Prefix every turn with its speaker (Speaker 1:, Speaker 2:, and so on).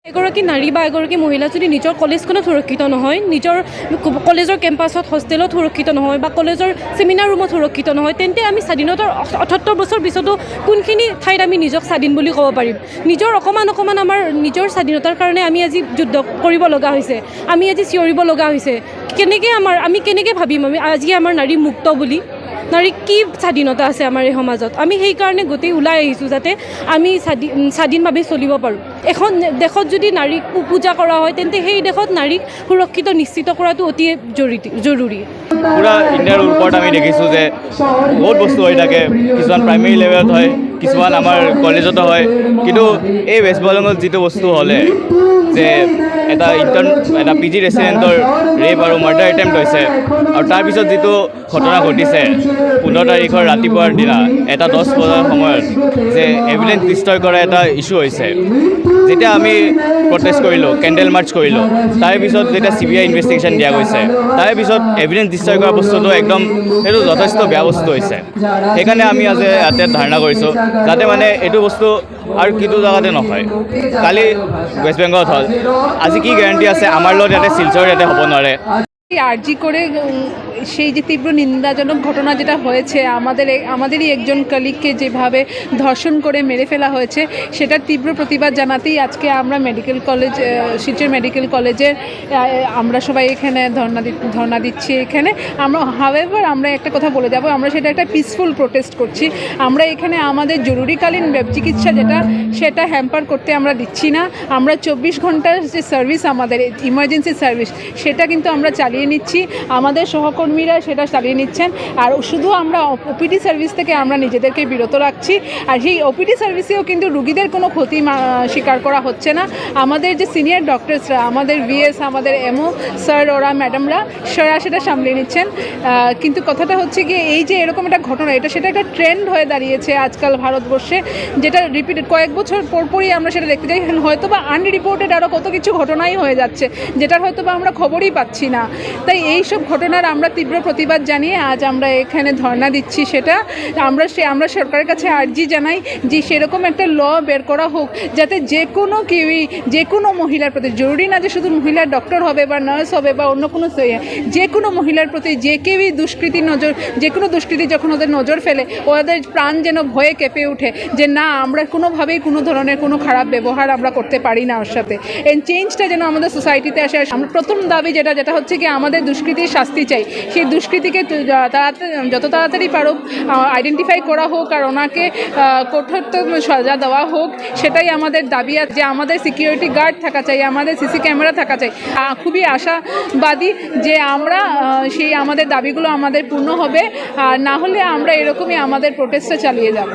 Speaker 1: এগৰাকী নাৰী বা এগৰাকী মহিলা যদি নিজৰ কলেজখনত সুৰক্ষিত নহয়, নিজৰ কলেজৰ কেম্পাছত হোষ্টেলত সুৰক্ষিত নহয় বা কলেজৰ ছেমিনাৰ ৰুমত সুৰক্ষিত নহয়, তেন্তে আমি স্বাধীনতাৰ ৭৮ বছৰ পিছতো কোনখিনি ঠাইত আমি নিজক স্বাধীন বুলি ক'ব পাৰিম? নিজৰ অকণমান আমাৰ নিজৰ স্বাধীনতাৰ কাৰণে আমি আজি যুদ্ধ কৰিব লগা হৈছে, আমি আজি চিঞৰিব লগা হৈছে। আমি কেনেকৈ ভাবিম আমি আজি আমাৰ নাৰী মুক্ত বুলি? নাৰী কি স্বাধীনতা আছে আমাৰ এই সমাজত? আমি সেইকাৰণে গোটেই ওলাই আহিছোঁ যাতে আমি স্বাধীনভাৱে চলিব পাৰোঁ। এখন দেশত যদি নাৰীক পূজা কৰা হয়, তেন্তে সেই দেশত নাৰীক সুৰক্ষিত নিশ্চিত কৰাটো অতি জৰুৰী।
Speaker 2: পুৰা ইণ্ডিয়াৰ ওপৰত আমি দেখিছোঁ যে বহুত বস্তু হৈ থাকে, কিছুমান প্ৰাইমেৰী লেভেলত হয়, কিছুমান আমাৰ কলেজতো হয়, কিন্তু এই ৱেষ্ট বেংগলত যিটো বস্তু হ'লে যে এটা PG ৰেচিডেণ্টৰ ৰেপ আৰু মাৰ্ডাৰ এটেম্প্ট হৈছে, আৰু তাৰপিছত যিটো ঘটনা ঘটিছে 15 তাৰিখৰ ৰাতিপুৱাৰ দিনা এটা 10 বজাৰ সময়ত যে এভিডেন্স ডিষ্ট্ৰয় কৰা এটা ইছ্যু হৈছে। যেতিয়া আমি প্ৰটেষ্ট কৰিলোঁ, কেণ্ডেল মাৰ্চ কৰিলোঁ, তাৰে পিছত যেতিয়া CBI ইনভেষ্টিগেশ্যন দিয়া গৈছে, তাৰে পিছত এভিডেন্স ডিষ্ট্ৰয় কৰা বস্তুটো একদম সেইটো যথেষ্ট বেয়া বস্তু হৈছে। সেইকাৰণে আমি আজি ইয়াতে ধাৰণা কৰিছোঁ যাতে মানে এইটো বস্তু আৰু কিটো জেগাতে নহয়। কালি ৱেষ্ট বেংগলত হ'ল, আজি কি গ্যাৰাণ্টি আছে আমাৰ লগত ইয়াতে শিলচৰ ইয়াতে হ'ব নোৱাৰে?
Speaker 3: আরজি করে সেই যে তীব্র নিন্দাজনক ঘটনা যেটা হয়েছে, আমাদেরই একজন কলিগকে যেভাবে ধর্ষণ করে মেরে ফেলা হয়েছে, সেটার তীব্র প্রতিবাদ জানাতেই আজকে আমরা শিলচর মেডিকেল কলেজের আমরা সবাই এখানে ধর্ণা দিচ্ছি। এখানে আমরা একটা কথা বলে যাব, আমরা সেটা একটা পিসফুল প্রোটেস্ট করছি। আমরা এখানে আমাদের জরুরিকালীন চিকিৎসা সেটা হ্যাম্পার করতে আমরা দিচ্ছি না। আমরা 24 ঘন্টার যে সার্ভিস, আমাদের ইমার্জেন্সি সার্ভিস, সেটা কিন্তু আমরা চালিয়ে নিচ্ছি, আমাদের সহকর্মীরা সেটা চালিয়ে নিচ্ছেন। আর শুধু আমরা OPD সার্ভিস থেকে আমরা নিজেদেরকে বিরত রাখছি। আর সেই OPD সার্ভিসেও কিন্তু রুগীদের কোনো ক্ষতি স্বীকার করা হচ্ছে না। আমাদের যে সিনিয়র ডক্টরসরা, আমাদের VS, আমাদের MO স্যার, ওরা ম্যাডামরা সেটা সামলে নিচ্ছেন। কিন্তু কথাটা হচ্ছে কি, এই যে এরকম একটা ঘটনা, সেটা একটা ট্রেন্ড হয়ে দাঁড়িয়েছে আজকাল ভারতবর্ষে, যেটা রিপিটেড কয়েক বছর পরপরই আমরা সেটা দেখতে যাই। হয়তো বা আনরিপোর্টেড আরও কত কিছু ঘটনাই হয়ে যাচ্ছে, যেটার হয়তো বা আমরা খবরই পাচ্ছি না। তাই এই সব ঘটনার আমরা তীব্র প্রতিবাদ জানিয়ে আজ আমরা এখানে ধর্ণা দিচ্ছি। সেটা আমরা সরকারের কাছে আর্জি জানাই যে সেরকম একটা ল বের করা হোক, যাতে কেউই যে কোনো মহিলার প্রতি, জরুরি না যে শুধু মহিলার ডক্টর হবে বা নার্স হবে বা অন্য কোনো যে কোনো মহিলার প্রতি যে কেউই যে কোনো দুষ্কৃতি যখন ওদের নজর ফেলে, ওদের প্রাণ যেন ভয়ে কেঁপে ওঠে যে না, আমরা কোনোভাবেই কোনো ধরনের কোনো খারাপ ব্যবহার আমরা করতে পারি না ওর সাথে। এই চেঞ্জটা যেন আমাদের সোসাইটিতে আসে। আমরা প্রথম দাবি যেটা হচ্ছে কি, আমাদের দুষ্কৃতির শাস্তি চাই। সেই দুষ্কৃতিকে যত তাড়াতাড়ি পারুক আইডেন্টিফাই করা হোক আর ওনাকে কঠোরতম সাজা দেওয়া হোক, সেটাই আমাদের দাবি। যে আমাদের সিকিউরিটি গার্ড থাকা চাই, আমাদের CC ক্যামেরা থাকা চাই। খুবই আশাবাদী যে আমরা আমাদের দাবিগুলো আমাদের পূর্ণ হবে, আর না হলে আমরা এরকমই আমাদের প্রোটেস্টটা চালিয়ে যাব।